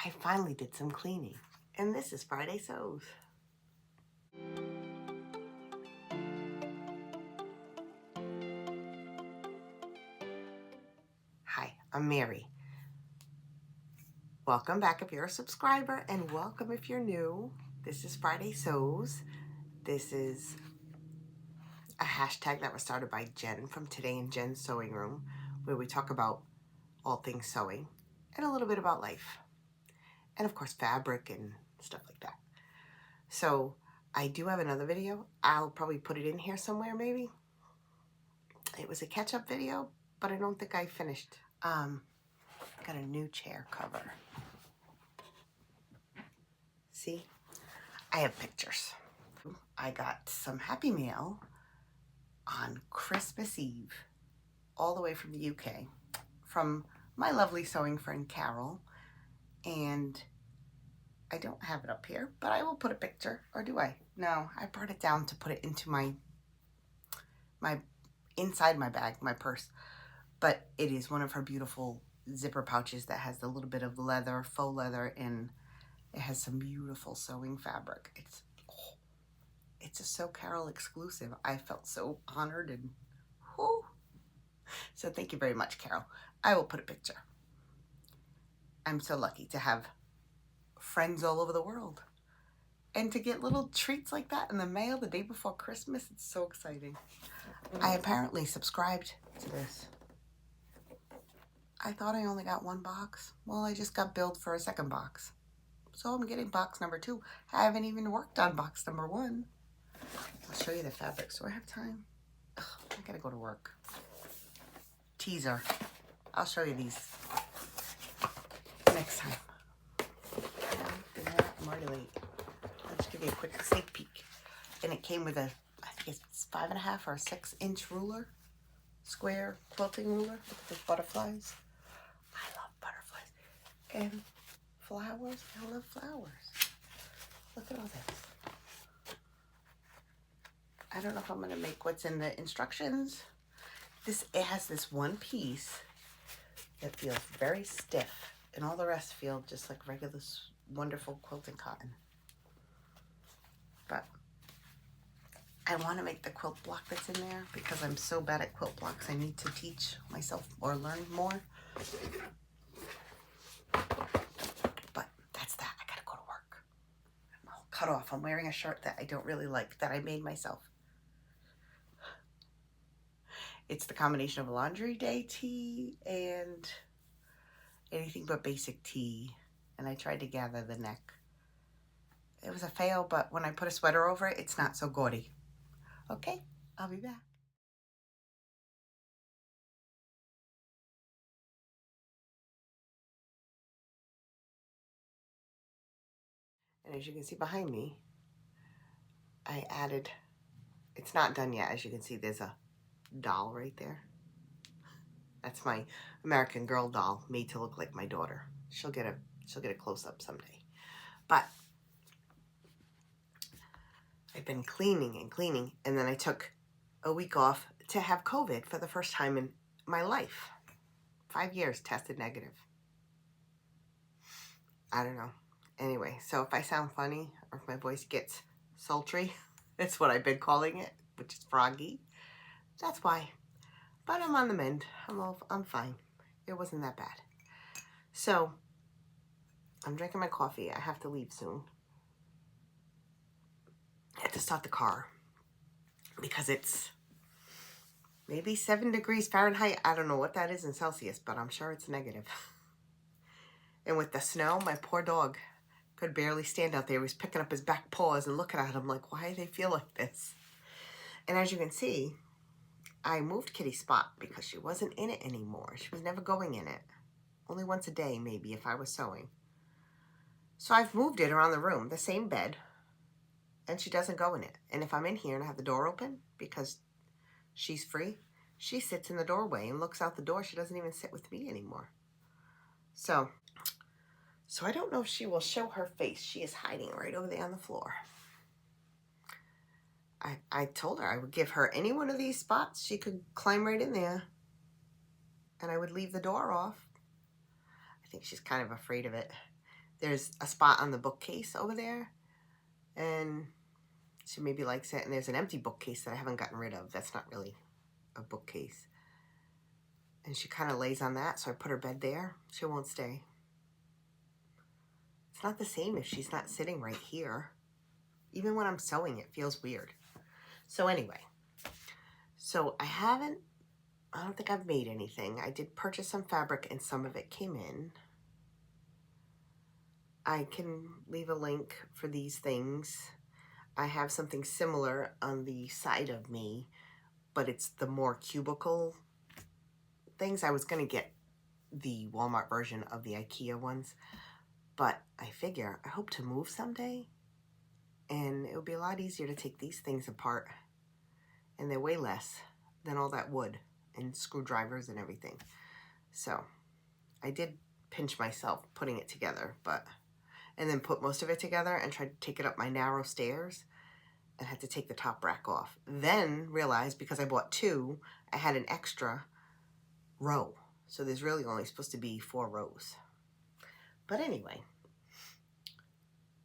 I finally did some cleaning, and this is Fridaysews. Hi, I'm Mary. Welcome back if you're a subscriber, and welcome if you're new. This is Fridaysews. This is a hashtag that was started by Jen from Today in Jen's Sewing Room, where we talk about all things sewing and a little bit about life. And of course, fabric and stuff like that. So I do have another video. I'll probably put it in here somewhere maybe. It was a catch-up video, but I don't think I finished. Got a new chair cover. See, I have pictures. I got some Happy Mail on Christmas Eve, all the way from the UK, from my lovely sewing friend Carole, and I don't have it up here, but I will put a picture, or do I? No, I brought it down to put it into my inside my bag, my purse, but it is one of her beautiful zipper pouches that has a little bit of leather, faux leather, and it has some beautiful sewing fabric. It's a So Carole exclusive. I felt so honored and whoo. So thank you very much, Carole. I will put a picture. I'm so lucky to have friends all over the world and to get little treats like that in the mail the day before Christmas. It's so exciting. I apparently subscribed to this. I thought I only got one box. Well, I just got billed for a second box. So I'm getting box number 2. I haven't even worked on box number 1. I'll show you the fabrics. Do I have time? Ugh, I gotta go to work. Teaser. I'll show you these next time. I'm already late. I'll just give you a quick sneak peek. And it came with a, I think it's 5.5 or 6-inch ruler. Square quilting ruler. Look at the butterflies. I love butterflies. And flowers. I love flowers. Look at all this. I don't know if I'm going to make what's in the instructions. It has this one piece that feels very stiff, and all the rest feel just like regular, wonderful quilting cotton. But I want to make the quilt block that's in there because I'm so bad at quilt blocks. I need to teach myself or learn more. But that's that. I got to go to work. I'm all cut off. I'm wearing a shirt that I don't really like, that I made myself. It's the combination of a laundry day tee and anything but basic tee. And I tried to gather the neck. It was a fail, but when I put a sweater over it, it's not so gaudy. Okay, I'll be back. And as you can see behind me, I added, it's not done yet. As you can see, there's a doll right there. That's my American Girl doll, made to look like my daughter. She'll get a close-up someday. But I've been cleaning and cleaning, and then I took a week off to have COVID for the first time in my life. 5 years tested negative. I don't know. Anyway, so if I sound funny or if my voice gets sultry, that's what I've been calling it, which is froggy. That's why. But I'm on the mend. I'm fine. It wasn't that bad. So I'm drinking my coffee. I have to leave soon. I have to start the car because it's maybe 7 degrees Fahrenheit. I don't know what that is in Celsius, but I'm sure it's negative. And with the snow, my poor dog could barely stand out there. He was picking up his back paws and looking at him like, why do they feel like this? And as you can see, I moved Kitty's spot because she wasn't in it anymore. She was never going in it. Only once a day, maybe, if I was sewing. So I've moved it around the room, the same bed, and she doesn't go in it. And if I'm in here and I have the door open because she's free, she sits in the doorway and looks out the door. She doesn't even sit with me anymore. So I don't know if she will show her face. She is hiding right over there on the floor. I told her I would give her any one of these spots. She could climb right in there. And I would leave the door off. I think she's kind of afraid of it. there's a spot on the bookcase over there, and she maybe likes it. And there's an empty bookcase that I haven't gotten rid of. That's not really a bookcase. And she kind of lays on that, so I put her bed there. She won't stay. It's not the same if she's not sitting right here. Even when I'm sewing, it feels weird. So anyway, so I don't think I've made anything. I did purchase some fabric and some of it came in. I can leave a link for these things. I have something similar on the side of me, but it's the more cubicle things. I was going to get the Walmart version of the IKEA ones, but I figure I hope to move someday, and it would be a lot easier to take these things apart, and they're way less than all that wood and screwdrivers and everything. So I did pinch myself putting it together, and then put most of it together and tried to take it up my narrow stairs and had to take the top rack off. Then realized, because I bought 2, I had an extra row. So there's really only supposed to be 4 rows. But anyway,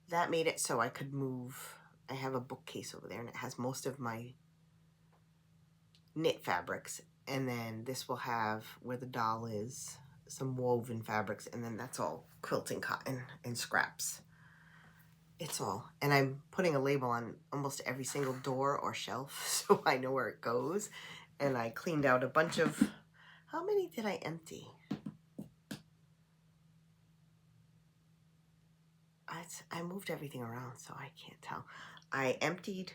that made it so I could move. I have a bookcase over there and it has most of my knit fabrics. And then this will have, where the doll is, some woven fabrics, and then that's all quilting cotton and scraps. It's all. And I'm putting a label on almost every single door or shelf so I know where it goes. And I cleaned out a bunch of, how many did I empty? I moved everything around, so I can't tell. I emptied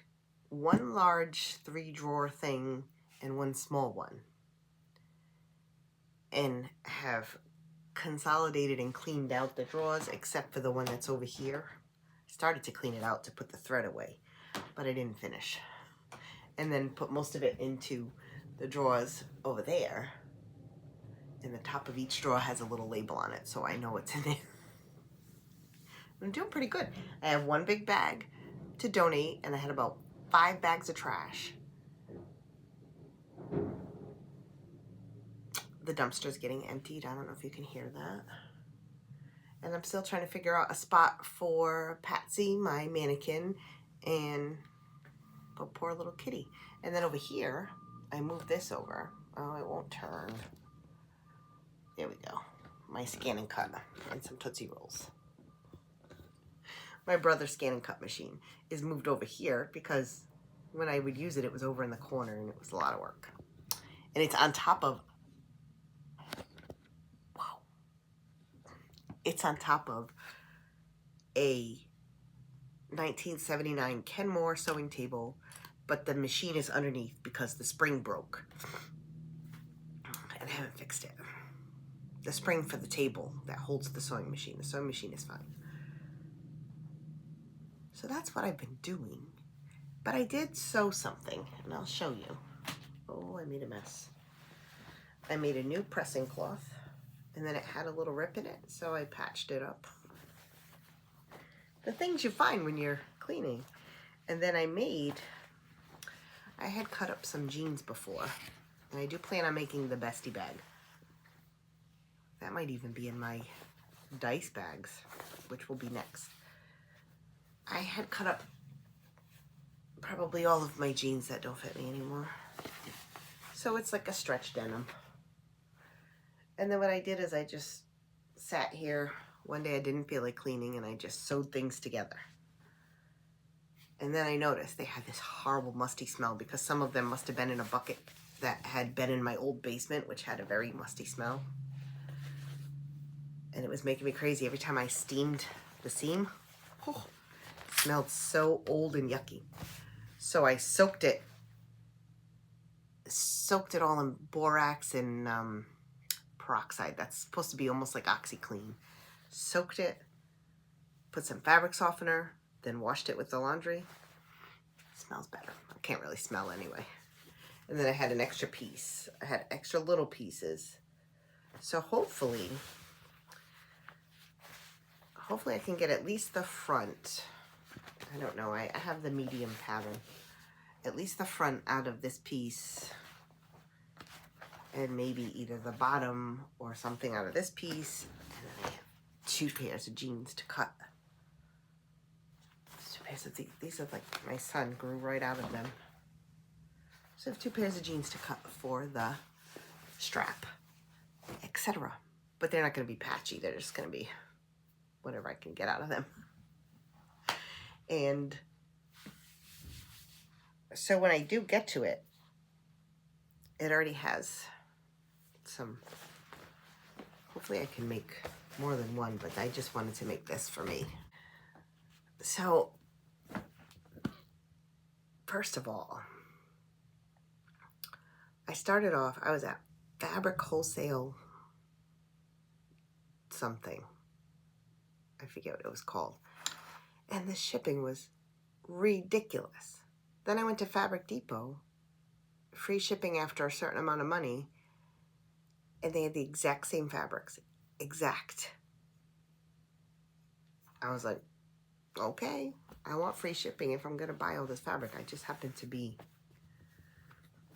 1 large 3-drawer thing and 1 small one, and have consolidated and cleaned out the drawers except for the one that's over here. I started to clean it out to put the thread away, but I didn't finish. And then put most of it into the drawers over there. And the top of each drawer has a little label on it, so I know what's in there. I'm doing pretty good. I have 1 big bag to donate, and I had about 5 bags of trash. The dumpster's getting emptied. I don't know if you can hear that. And I'm still trying to figure out a spot for Patsy, my mannequin, and the poor little kitty. And then over here, I moved this over. Oh, it won't turn. There we go. My scan and cut and some Tootsie Rolls. My brother's scan and cut machine is moved over here because when I would use it, it was over in the corner and it was a lot of work. And it's on top of, wow. It's on top of a 1979 Kenmore sewing table, but the machine is underneath because the spring broke. And I haven't fixed it. The spring for the table that holds the sewing machine. The sewing machine is fine. So that's what I've been doing. But I did sew something, and I'll show you. Oh, I made a mess. I made a new pressing cloth, and then it had a little rip in it, so I patched it up. The things you find when you're cleaning. And then I had cut up some jeans before, and I do plan on making the Bestie bag. That might even be in my dice bags, which will be next. I had cut up probably all of my jeans that don't fit me anymore. So it's like a stretch denim. And then what I did is I just sat here. One day I didn't feel like cleaning and I just sewed things together. And then I noticed they had this horrible musty smell because some of them must have been in a bucket that had been in my old basement, which had a very musty smell. And it was making me crazy every time I steamed the seam. Oh, it smelled so old and yucky. So I soaked it all in borax and peroxide. That's supposed to be almost like OxyClean. Soaked it, put some fabric softener, then washed it with the laundry. It smells better. I can't really smell anyway. And then I had an extra piece. I had extra little pieces. So hopefully I can get at least the front. I don't know. I have the medium pattern. At least the front out of this piece. And maybe either the bottom or something out of this piece. And then I have 2 pairs of jeans to cut. 2 pairs of these are like my son grew right out of them. So I have 2 pairs of jeans to cut for the strap, etc. But they're not going to be patchy. They're just going to be whatever I can get out of them. And so when I do get to it, it already has some, hopefully I can make more than one, but I just wanted to make this for me. So, first of all, I started off, I was at Fabric Wholesale something. I forget what it was called. And the shipping was ridiculous. Then I went to Fabric Depot, free shipping after a certain amount of money, and they had the exact same fabrics. Exact. I was like, okay, I want free shipping if I'm going to buy all this fabric. I just happened to be,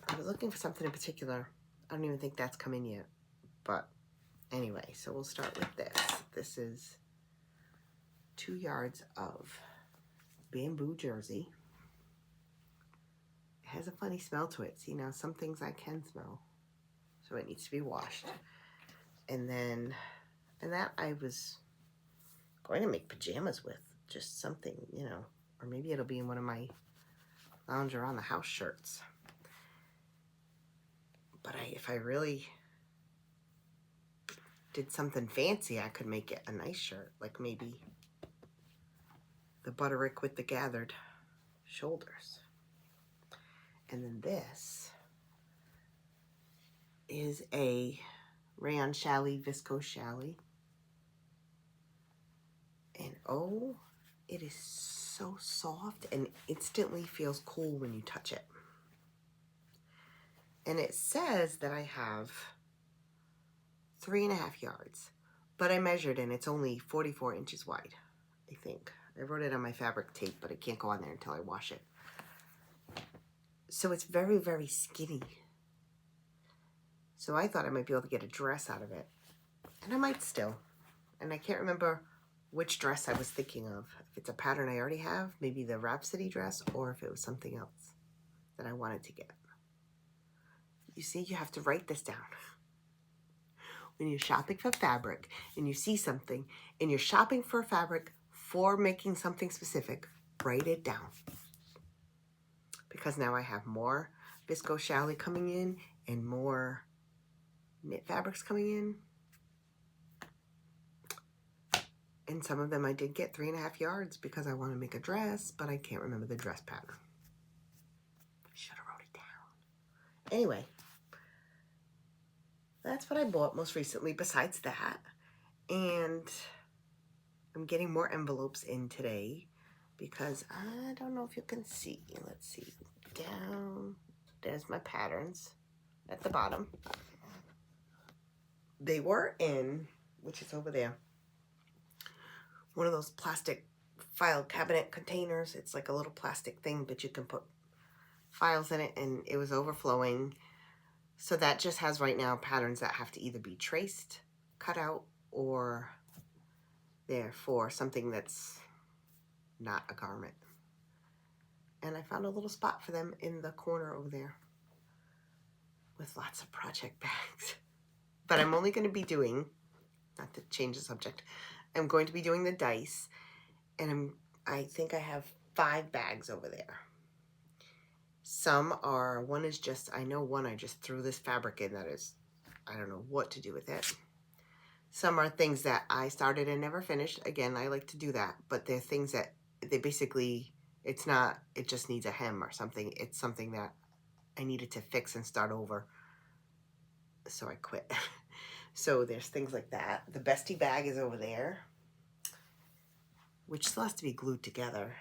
I was looking for something in particular. I don't even think that's come in yet. But anyway, so we'll start with this. This is 2 yards of bamboo jersey. It has a funny smell to it. See, now some things I can smell. So it needs to be washed. And then, and that I was going to make pajamas with. Just something, you know, or maybe it'll be in one of my lounge around the house shirts. But if I really did something fancy, I could make it a nice shirt. Like maybe the butterick with the gathered shoulders. And then this is a rayon challis, viscose challis. And oh, it is so soft and instantly feels cool when you touch it. And it says that I have 3.5 yards, but I measured and it's only 44 inches wide, I think. I wrote it on my fabric tape, but it can't go on there until I wash it. So it's very, very skinny. So I thought I might be able to get a dress out of it. And I might still. And I can't remember which dress I was thinking of. If it's a pattern I already have, maybe the Rhapsody dress, or if it was something else that I wanted to get. You see, you have to write this down. When you're shopping for fabric and you see something and you're shopping for fabric for making something specific, write it down. Because now I have more viscose challis coming in and more knit fabrics coming in. And some of them I did get 3.5 yards because I want to make a dress, but I can't remember the dress pattern. Should have wrote it down. Anyway, that's what I bought most recently besides that. And I'm getting more envelopes in today because I don't know if you can see. Let's see. Down. There's my patterns at the bottom. They were in, which is over there, one of those plastic file cabinet containers. It's like a little plastic thing, but you can put files in it, and it was overflowing. So that just has right now patterns that have to either be traced, cut out, or there for something that's not a garment. And I found a little spot for them in the corner over there with lots of project bags. But I'm only going to be doing, not to change the subject, I'm going to be doing the dice, and I think I have 5 bags over there. Some are, one is just, I know one I just threw this fabric in that is, I don't know what to do with it. Some are things that I started and never finished. Again, I like to do that, but they're things that they basically, it's not, it just needs a hem or something. It's something that I needed to fix and start over. So I quit. So there's things like that. The Bestie bag is over there, which still has to be glued together.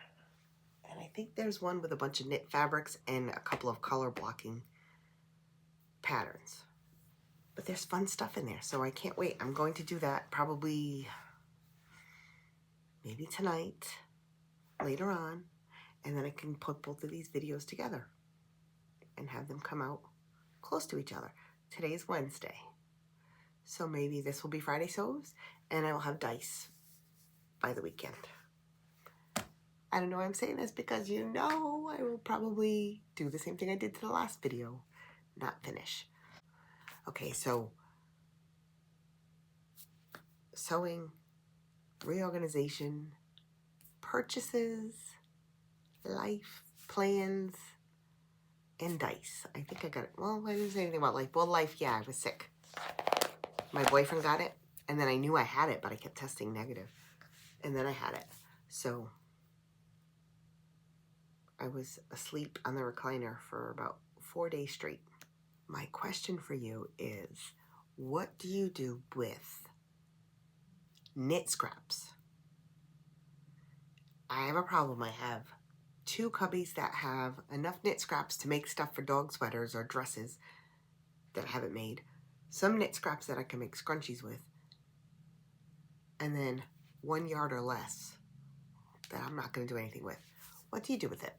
And I think there's one with a bunch of knit fabrics and a couple of color blocking patterns. But there's fun stuff in there, so I can't wait. I'm going to do that probably maybe tonight, later on, and then I can put both of these videos together and have them come out close to each other. Today's Wednesday, so maybe this will be Fridaysews, and I will have dice by the weekend. I don't know why I'm saying this, because you know I will probably do the same thing I did to the last video, not finish. Okay, so sewing, reorganization, purchases, life, plans, and dice. I think I got it. Well, I didn't say anything about life. Well, life, yeah, I was sick. My boyfriend got it, and then I knew I had it, but I kept testing negative. And then I had it. So I was asleep on the recliner for about 4 days straight. My question for you is, what do you do with knit scraps? I have a problem. I have 2 cubbies that have enough knit scraps to make stuff for dog sweaters or dresses that I haven't made. Some knit scraps that I can make scrunchies with. And then 1 yard or less that I'm not going to do anything with. What do you do with it?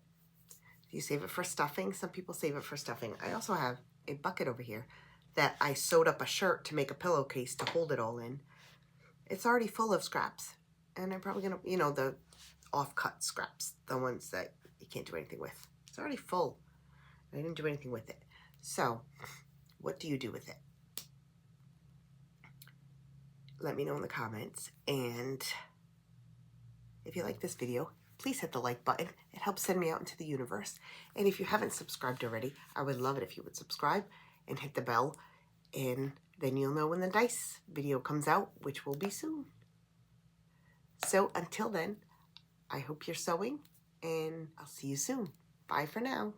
Do you save it for stuffing? Some people save it for stuffing. I also have a bucket over here that I sewed up a shirt to make a pillowcase to hold it all in. It's already full of scraps. And I'm probably going to, you know, the off-cut scraps, the ones that you can't do anything with. It's already full. I didn't do anything with it. So, what do you do with it? Let me know in the comments. And if you like this video, please hit the like button. It helps send me out into the universe. And if you haven't subscribed already, I would love it if you would subscribe and hit the bell. And then you'll know when the dice video comes out, which will be soon. So until then, I hope you're sewing, and I'll see you soon. Bye for now.